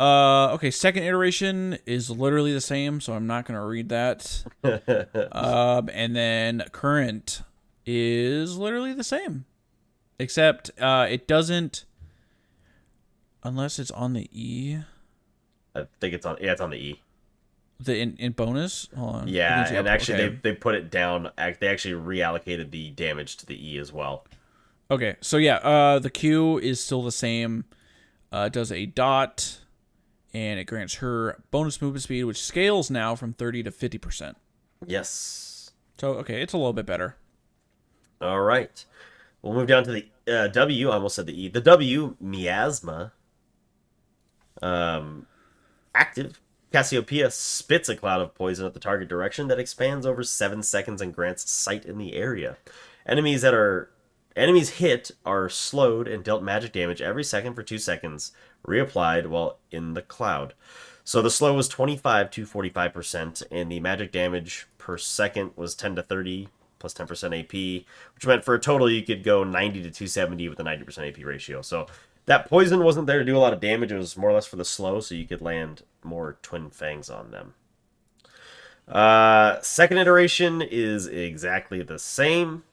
[SPEAKER 1] Okay, second iteration is literally the same, so I'm not going to read that. And then current is literally the same, except it doesn't, unless it's on the E.
[SPEAKER 2] I think it's on. Yeah, it's on the E.
[SPEAKER 1] In bonus? Hold on.
[SPEAKER 2] Yeah, and actually they put it down. They actually reallocated the damage to the E as well.
[SPEAKER 1] Okay, so yeah, the Q is still the same. It does a dot, and it grants her bonus movement speed, which scales now from 30 to 50%.
[SPEAKER 2] Yes.
[SPEAKER 1] So, okay, it's a little bit better.
[SPEAKER 2] All right. We'll move down to the W. I almost said the E. The W, miasma. Active. Cassiopeia spits a cloud of poison at the target direction that expands over 7 seconds and grants sight in the area. Enemies hit are slowed and dealt magic damage every second for 2 seconds, reapplied while in the cloud. So the slow was 25 to 45%, and the magic damage per second was 10 to 30 plus 10% AP, which meant for a total you could go 90 to 270 with a 90% AP ratio. So that poison wasn't there to do a lot of damage. It was more or less for the slow, so you could land more Twin Fangs on them. Second iteration is exactly the same.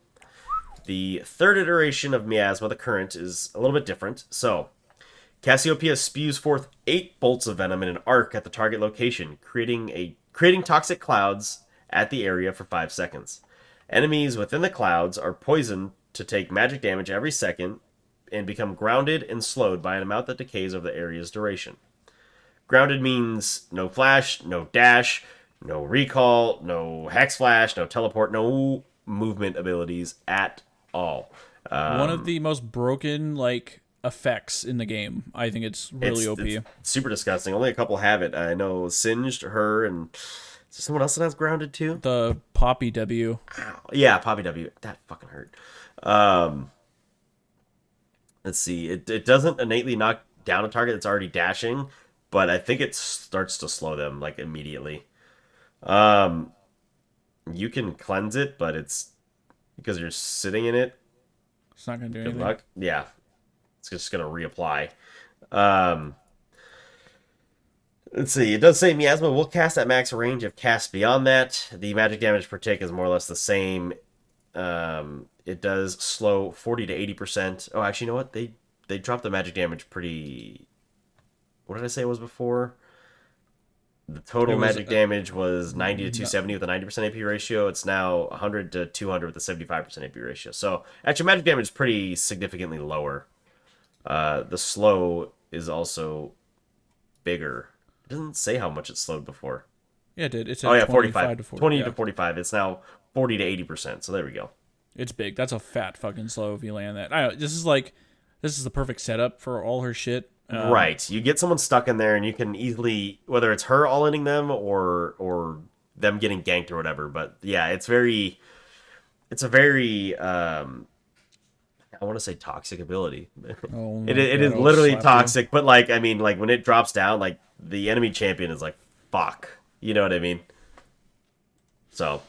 [SPEAKER 2] The third iteration of Miasma, the current, is a little bit different. So, Cassiopeia spews forth 8 bolts of venom in an arc at the target location, creating toxic clouds at the area for 5 seconds. Enemies within the clouds are poisoned to take magic damage every second and become grounded and slowed by an amount that decays over the area's duration. Grounded means no flash, no dash, no recall, no hex flash, no teleport, no movement abilities at all.
[SPEAKER 1] One of the most broken effects in the game. I think it's really OP.
[SPEAKER 2] It's super disgusting. Only a couple have it. I know Singed, her, and is there someone else that has grounded too?
[SPEAKER 1] The Poppy W.
[SPEAKER 2] Ow. Yeah, Poppy W. That fucking hurt. Let's see. It doesn't innately knock down a target that's already dashing, but I think it starts to slow them immediately. You can cleanse it, but it's because you're sitting in it.
[SPEAKER 1] It's not gonna do
[SPEAKER 2] Good
[SPEAKER 1] anything.
[SPEAKER 2] luck. Yeah, it's just gonna reapply. Let's see. It does say Miasma will cast at max range if cast beyond that. The magic damage per tick is more or less the same. It does slow 40 to 80%. Oh, actually, you know what? They dropped the magic damage pretty... What did I say it was before? The total magic damage was 90 to 270 with a 90% AP ratio. It's now 100 to 200 with a 75% AP ratio. So, actually, magic damage is pretty significantly lower. The slow is also bigger. It doesn't say how much it slowed before.
[SPEAKER 1] Yeah, it did. It said
[SPEAKER 2] 45.
[SPEAKER 1] to 40.
[SPEAKER 2] 20 to 45. It's now 40 to 80%. So there we go.
[SPEAKER 1] It's big. That's a fat fucking slow if you land that. This is the perfect setup for all her shit.
[SPEAKER 2] Right. You get someone stuck in there and you can easily, whether it's her all-inning them or them getting ganked or whatever. But yeah, it's a very I want to say toxic ability.
[SPEAKER 1] Oh
[SPEAKER 2] It
[SPEAKER 1] my
[SPEAKER 2] it
[SPEAKER 1] God,
[SPEAKER 2] is
[SPEAKER 1] I'll
[SPEAKER 2] literally
[SPEAKER 1] slap you.
[SPEAKER 2] toxic, but like I mean, like when it drops down, like the enemy champion is like fuck. You know what I mean? So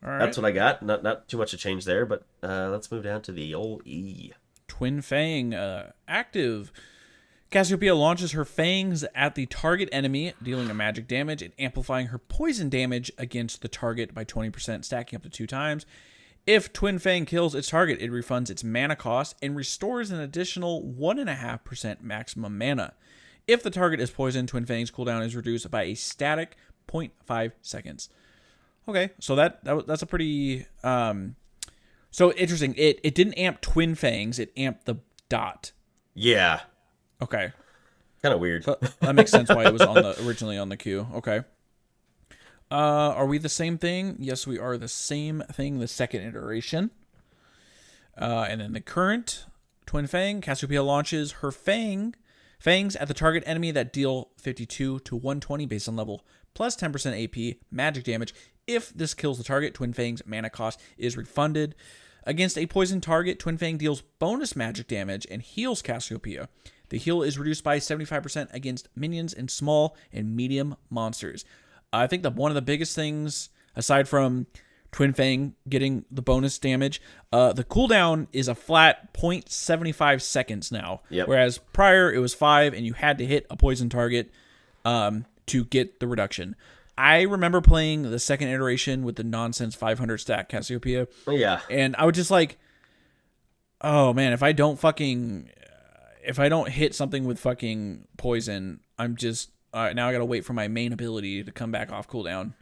[SPEAKER 1] All right.
[SPEAKER 2] that's what I got. Not too much to change there, but let's move down to the old E.
[SPEAKER 1] Twin Fang active. Cassiopeia launches her fangs at the target enemy, dealing a magic damage and amplifying her poison damage against the target by 20%, stacking up to 2 times. If Twin Fang kills its target, it refunds its mana cost and restores an additional 1.5% maximum mana. If the target is poisoned, Twin Fang's cooldown is reduced by a static 0.5 seconds. Okay, so that's a pretty so interesting. It didn't amp Twin Fangs, it amped the dot.
[SPEAKER 2] Yeah,
[SPEAKER 1] Okay.
[SPEAKER 2] kind of weird.
[SPEAKER 1] So that makes sense why it was originally on the queue. Okay. Are we the same thing? Yes, we are the same thing, the second iteration. And then the current Twin Fang, Cassiopeia launches her fangs at the target enemy that deal 52 to 120 based on level, plus 10% AP magic damage. If this kills the target, Twin Fang's mana cost is refunded. Against a poison target, Twin Fang deals bonus magic damage and heals Cassiopeia. The heal is reduced by 75% against minions and small and medium monsters. I think that one of the biggest things, aside from Twin Fang getting the bonus damage, the cooldown is a flat 0.75 seconds now.
[SPEAKER 2] Yep.
[SPEAKER 1] Whereas prior it was 5 and you had to hit a poison target to get the reduction. I remember playing the second iteration with the nonsense 500 stack Cassiopeia.
[SPEAKER 2] Yeah.
[SPEAKER 1] And I would just like, oh man, if I don't hit something with fucking poison, I'm just, now I gotta wait for my main ability to come back off cooldown.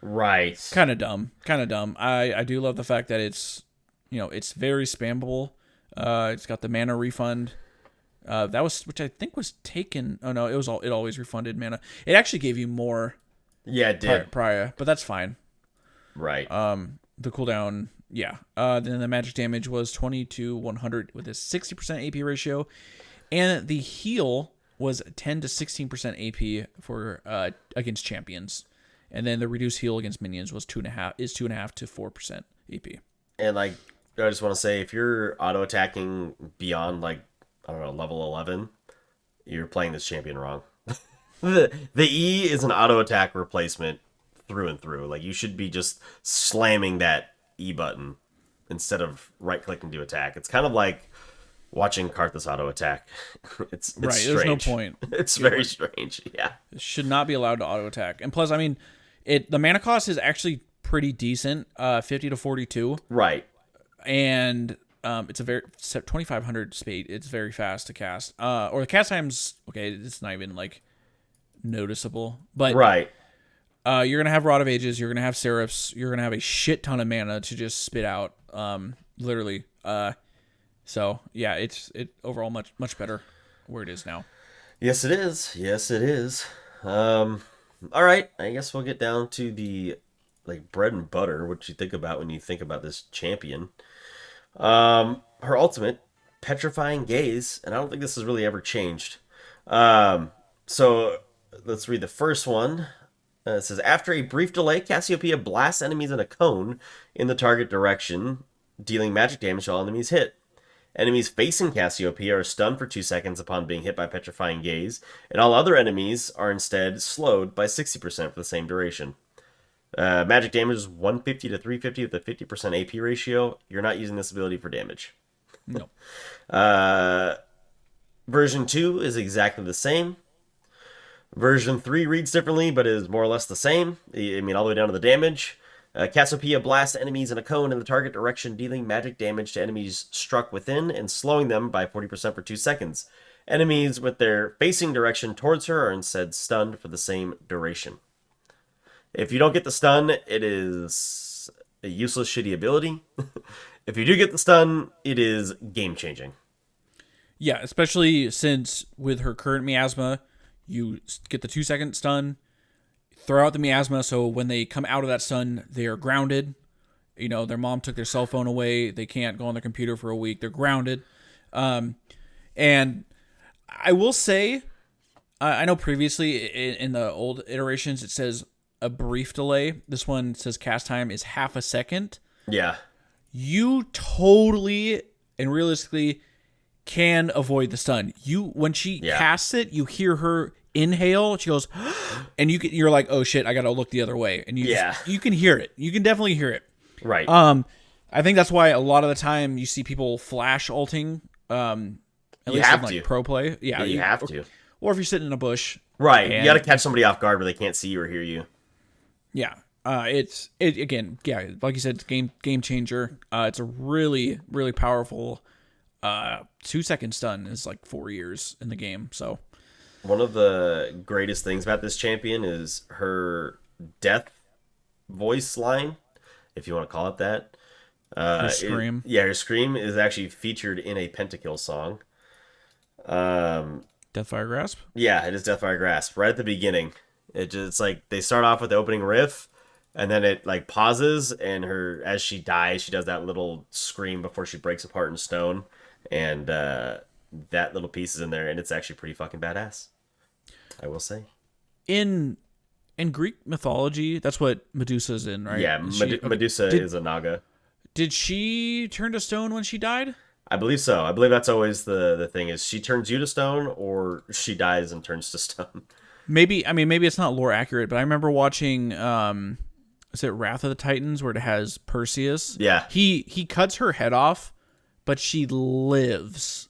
[SPEAKER 2] Right.
[SPEAKER 1] Kind of dumb. I do love the fact that it's, it's very spammable. It's got the mana refund. Which I think was taken. Oh no, it always refunded mana. It actually gave you more.
[SPEAKER 2] Yeah, it did.
[SPEAKER 1] Prior, but that's fine.
[SPEAKER 2] Right.
[SPEAKER 1] The cooldown, yeah. Then the magic damage was 20 to 100 with a 60% AP ratio, and the heal was 10 to 16% AP for against champions, and then the reduced heal against minions was 2.5 to 4% AP.
[SPEAKER 2] And like, I just want to say, if you're auto attacking beyond like, I don't know, level 11, you're playing this champion wrong. The E is an auto attack replacement through and through. Like, you should be just slamming that E button instead of right clicking to attack. It's kind of like watching Karthus auto attack. It's
[SPEAKER 1] right.
[SPEAKER 2] strange.
[SPEAKER 1] There's no point.
[SPEAKER 2] It's very strange. Yeah.
[SPEAKER 1] It should not be allowed to auto attack. And plus, I mean, the mana cost is actually pretty decent, 50 to 42.
[SPEAKER 2] Right.
[SPEAKER 1] And it's a very 2500 speed. It's very fast to cast. Or the cast time's okay. It's not even like noticeable, but
[SPEAKER 2] right.
[SPEAKER 1] You're gonna have Rod of Ages. You're gonna have Seraphs. You're gonna have a shit ton of mana to just spit out. Literally. So yeah, it overall much better where it is now.
[SPEAKER 2] Yes, it is. Yes, it is. All right. I guess we'll get down to the like bread and butter. What you think about when you think about this champion? Her ultimate, Petrifying Gaze, and I don't think this has really ever changed. So let's read the first one. It says, after a brief delay, Cassiopeia blasts enemies in a cone in the target direction, dealing magic damage to all enemies hit. Enemies facing Cassiopeia are stunned for 2 seconds upon being hit by Petrifying Gaze, and all other enemies are instead slowed by 60% for the same duration. Magic damage is 150 to 350 with a 50% AP ratio. You're not using this ability for damage.
[SPEAKER 1] No.
[SPEAKER 2] Version 2 is exactly the same. Version 3 reads differently, but is more or less the same. I mean, all the way down to the damage. Cassiopeia blasts enemies in a cone in the target direction, dealing magic damage to enemies struck within and slowing them by 40% for 2 seconds. Enemies with their facing direction towards her are instead stunned for the same duration. If you don't get the stun, it is a useless, shitty ability. If you do get the stun, it is game-changing.
[SPEAKER 1] Yeah, especially since with her current miasma, you get the 2-second stun, throw out the miasma, so when they come out of that stun, they're grounded. Their mom took their cell phone away. They can't go on their computer for a week. They're grounded. And I will say, I know previously in the old iterations, it says a brief delay. This one says cast time is half a second.
[SPEAKER 2] Yeah.
[SPEAKER 1] You totally and realistically can avoid the stun. When she casts it, you hear her inhale. She goes, and you're like, oh shit, I gotta look the other way. And you can hear it. You can definitely hear it.
[SPEAKER 2] Right.
[SPEAKER 1] I think that's why a lot of the time you see people flash ulting. At least in like pro play. Yeah,
[SPEAKER 2] you have to.
[SPEAKER 1] Or if you're sitting in a bush.
[SPEAKER 2] Right. You got to catch somebody off guard where they can't see you or hear you.
[SPEAKER 1] Yeah. It's again, yeah, like you said, it's game changer. It's a really, really powerful 2-second stun is like 4 years in the game. So
[SPEAKER 2] one of the greatest things about this champion is her death voice line, if you want to call it that.
[SPEAKER 1] Her scream.
[SPEAKER 2] Her scream is actually featured in a Pentakill song.
[SPEAKER 1] Deathfire Grasp?
[SPEAKER 2] Yeah, it is Deathfire Grasp. Right at the beginning. It's like they start off with the opening riff, and then it like pauses, and as she dies, she does that little scream before she breaks apart in stone, and that little piece is in there, and it's actually pretty fucking badass, I will say.
[SPEAKER 1] In Greek mythology, that's what Medusa's in, right?
[SPEAKER 2] Yeah, Medusa is a Naga.
[SPEAKER 1] Did she turn to stone when she died?
[SPEAKER 2] I believe so. I believe that's always the thing is she turns you to stone or she dies and turns to stone.
[SPEAKER 1] Maybe it's not lore accurate, but I remember watching is it Wrath of the Titans where it has Perseus?
[SPEAKER 2] Yeah.
[SPEAKER 1] He cuts her head off, but she lives.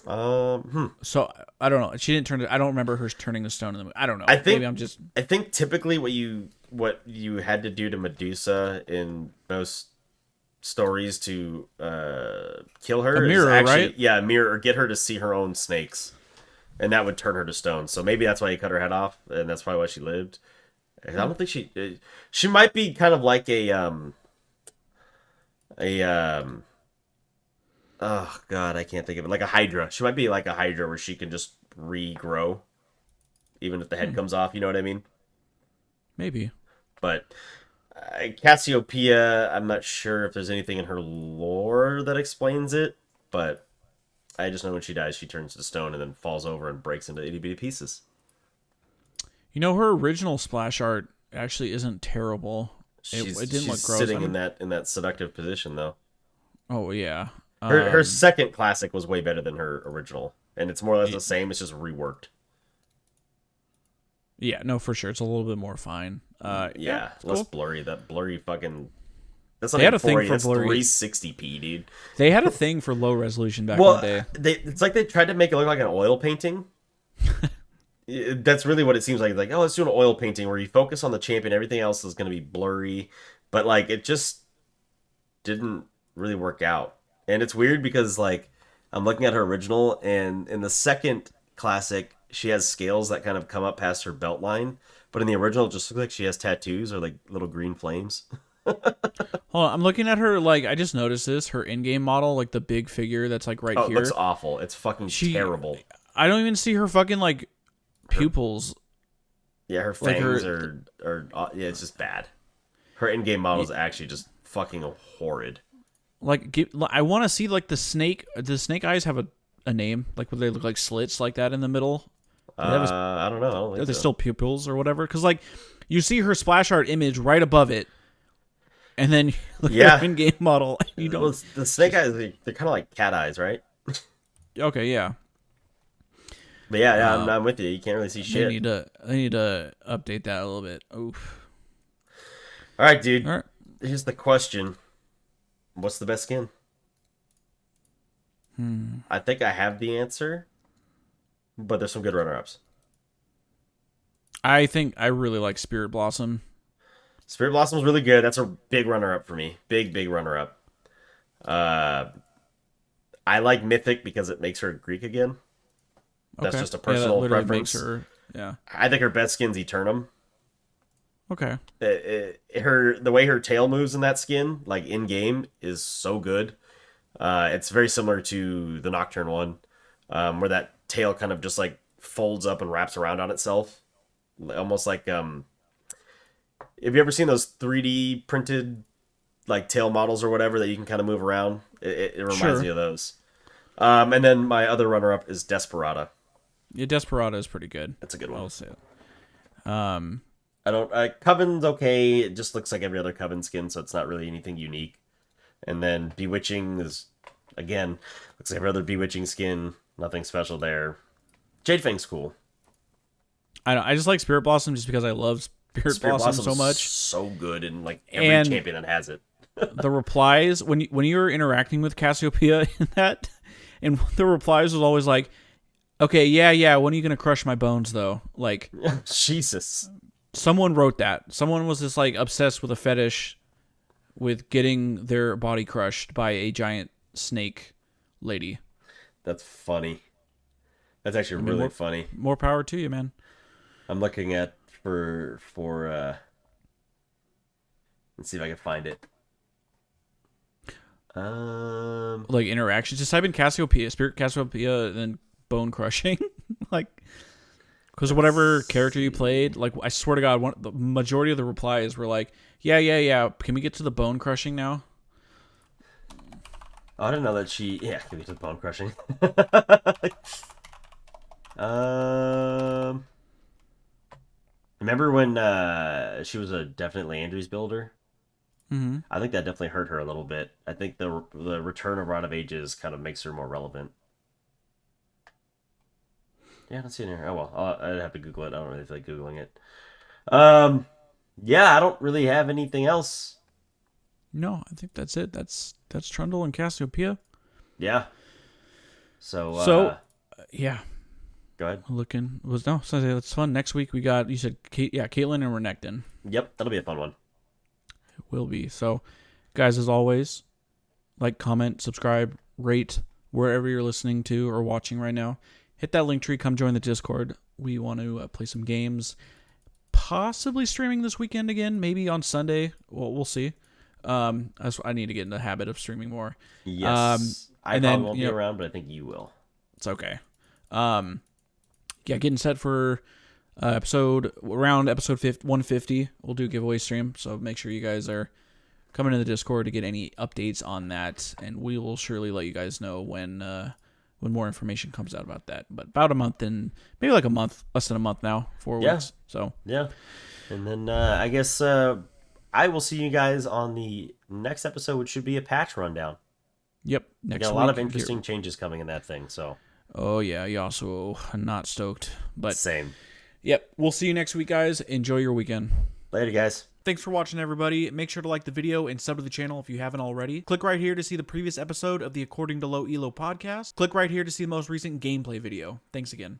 [SPEAKER 1] So I don't know. She didn't turn to, I don't remember her turning to stone in the movie. I don't know. I
[SPEAKER 2] think typically what you had to do to Medusa in most stories to kill her
[SPEAKER 1] a mirror,
[SPEAKER 2] is actually,
[SPEAKER 1] right?
[SPEAKER 2] Yeah, a mirror, or get her to see her own snakes, and that would turn her to stone. So maybe that's why he cut her head off, and that's probably why she lived. I don't think she might be kind of like oh god, I can't think of it, like a Hydra. She might be like a Hydra where she can just regrow even if the head comes off, you know what I mean?
[SPEAKER 1] Maybe.
[SPEAKER 2] But Cassiopeia, I'm not sure if there's anything in her lore that explains it, but I just know when she dies, she turns to stone and then falls over and breaks into itty bitty pieces.
[SPEAKER 1] You know, her original splash art actually isn't terrible. It didn't look gross.
[SPEAKER 2] Sitting in that seductive position, though.
[SPEAKER 1] Oh yeah.
[SPEAKER 2] Her second classic was way better than her original, and it's more or less the same. It's just reworked.
[SPEAKER 1] Yeah, no, for sure. It's a little bit more fine.
[SPEAKER 2] Less
[SPEAKER 1] cool.
[SPEAKER 2] blurry. That blurry fucking. That's not
[SPEAKER 1] they had
[SPEAKER 2] a
[SPEAKER 1] thing for
[SPEAKER 2] that's
[SPEAKER 1] blurry.
[SPEAKER 2] 360p, dude.
[SPEAKER 1] They had a thing for low resolution back in the day.
[SPEAKER 2] It's like they tried to make it look like an oil painting. That's really what it seems like. Like, oh, let's do an oil painting where you focus on the champion, everything else is going to be blurry. But like, it just didn't really work out. And it's weird because like I'm looking at her original, and in the second classic, she has scales that kind of come up past her belt line. But in the original, it just looks like she has tattoos or like little green flames.
[SPEAKER 1] Hold on, I'm looking at her, like, I just noticed this, her in-game model, like the big figure that's like right here.
[SPEAKER 2] It looks awful. It's fucking terrible.
[SPEAKER 1] I don't even see her fucking like pupils.
[SPEAKER 2] Yeah, her fangs are it's just bad. Her in-game model is actually just fucking horrid.
[SPEAKER 1] Like, I want to see like the snake eyes have a name, like would they look like slits like that in the middle?
[SPEAKER 2] I don't know.
[SPEAKER 1] Are they still pupils or whatever? Because like you see her splash art image right above it, and then look at her in-game model. You don't.
[SPEAKER 2] Well, the snake eyes, they're kind of like cat eyes, right?
[SPEAKER 1] Okay, yeah.
[SPEAKER 2] But yeah, I'm with you. You can't really see shit.
[SPEAKER 1] They need to update that a little bit. Oof.
[SPEAKER 2] All right, dude.
[SPEAKER 1] All right.
[SPEAKER 2] Here's the question: what's the best skin? I think I have the answer, but there's some good runner-ups.
[SPEAKER 1] I think I really like Spirit Blossom.
[SPEAKER 2] Spirit Blossom's really good. That's a big runner-up for me. Big runner-up. I like Mythic because it makes her Greek again. That's just a personal preference. I think her best skin's Eternum.
[SPEAKER 1] Okay.
[SPEAKER 2] The way her tail moves in that skin, like in game, is so good. It's very similar to the Nocturne one, where that tail kind of just like folds up and wraps around on itself, almost like have you ever seen those 3D printed like tail models or whatever that you can kind of move around? It reminds me of those. And then my other runner-up is Desperata.
[SPEAKER 1] Yeah, Desperata is pretty good.
[SPEAKER 2] That's a good one.
[SPEAKER 1] I'll say it.
[SPEAKER 2] I don't. Coven's okay. It just looks like every other Coven skin, so it's not really anything unique. And then Bewitching is, again, looks like every other Bewitching skin. Nothing special there. Jade Fang's cool.
[SPEAKER 1] I just like Spirit Blossom just because I love Spirit Blossom so much.
[SPEAKER 2] So good, and like every champion that has it.
[SPEAKER 1] The replies when you're interacting with Cassiopeia in that, and the replies was always like, "Okay, yeah. When are you gonna crush my bones, though?" Like,
[SPEAKER 2] Jesus.
[SPEAKER 1] someone wrote that. Someone was just like obsessed with a fetish with getting their body crushed by a giant snake lady.
[SPEAKER 2] That's funny. That's actually really funny.
[SPEAKER 1] More power to you, man.
[SPEAKER 2] I'm looking at for let's see if I can find it.
[SPEAKER 1] Like interactions. Just type in Cassiopeia, Spirit Cassiopeia, and then bone crushing. Like, because whatever character you played, like I swear to God, the majority of the replies were like, yeah. Can we get to the bone crushing now?
[SPEAKER 2] Oh, I didn't know that she. Yeah, can we get to the bone crushing? Remember when she was a definitely Andrews builder?
[SPEAKER 1] Mm-hmm.
[SPEAKER 2] I think that definitely hurt her a little bit. I think the return of Rod of Ages kind of makes her more relevant. Yeah, let's see in here. Oh well, I'd have to Google it. I don't really feel like Googling it. Yeah, I don't really have anything else.
[SPEAKER 1] No, I think that's it. That's Trundle and Cassiopeia.
[SPEAKER 2] Yeah. So
[SPEAKER 1] yeah.
[SPEAKER 2] Go ahead.
[SPEAKER 1] So that's fun. Next week we got, you said, Caitlyn and Renekton.
[SPEAKER 2] Yep, that'll be a fun one.
[SPEAKER 1] It will be. So, guys, as always, like, comment, subscribe, rate wherever you're listening to or watching right now. Hit that link tree. Come join the Discord. We want to play some games. Possibly streaming this weekend again. Maybe on Sunday. Well, we'll see. I need to get in the habit of streaming more.
[SPEAKER 2] Yes. I probably won't be around, but I think you will.
[SPEAKER 1] It's okay. Getting set for episode 150. We'll do a giveaway stream, so make sure you guys are coming to the Discord to get any updates on that, and we will surely let you guys know when more information comes out about that. But about a month, and maybe like a month, less than a month now, 4 weeks. So
[SPEAKER 2] yeah, and then I guess I will see you guys on the next episode, which should be a patch rundown.
[SPEAKER 1] Yep, next week.
[SPEAKER 2] A lot of interesting changes coming in that thing. So.
[SPEAKER 1] Oh, yeah, you also not stoked. But
[SPEAKER 2] same.
[SPEAKER 1] Yep, we'll see you next week, guys. Enjoy your weekend.
[SPEAKER 2] Later, guys.
[SPEAKER 1] Thanks for watching, everybody. Make sure to like the video and sub to the channel if you haven't already. Click right here to see the previous episode of the According to Low Elo podcast. Click right here to see the most recent gameplay video. Thanks again.